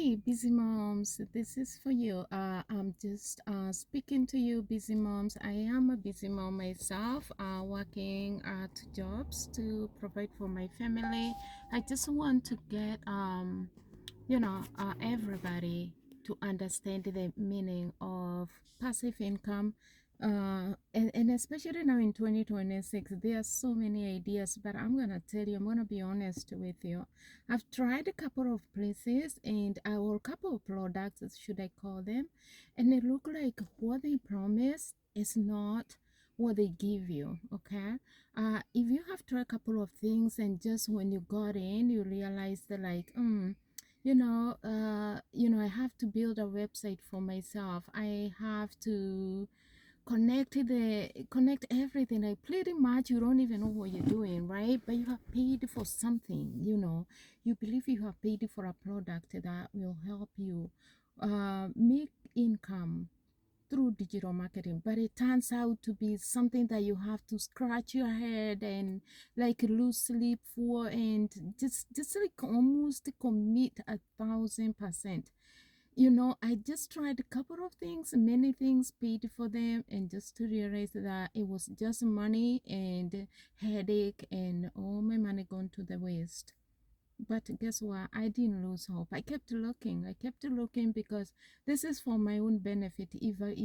Hey, busy moms, this is for you. I'm just speaking to you, busy moms. I am a busy mom myself, working at jobs to provide for my family. I just want to get, everybody to understand the meaning of passive income. And especially now in 2026, there are so many ideas, but I'm going to tell you, I'm going to be honest with you. I've tried a couple of places or a couple of products, should I call them, and it look like what they promise is not what they give you. Okay, if you have tried a couple of things and just when you got in, you realize that like, I have to build a website for myself. I have to connect everything. Like pretty much you don't even know what you're doing, right? But you have paid for something, you believe you have paid for a product that will help you make income through digital marketing, but it turns out to be something that you have to scratch your head and like lose sleep for, and just like almost commit 1,000%. I just tried a couple of things, many things, paid for them, and just to realize that it was just money and headache and all my money gone to the waste. But guess what? I didn't lose hope. I kept looking. I kept looking because this is for my own benefit. If I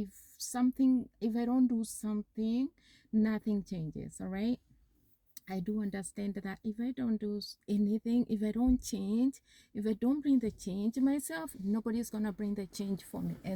don't do something, nothing changes. All right. I do understand that if I don't do anything, if I don't change, if I don't bring the change myself, nobody's gonna bring the change for me. And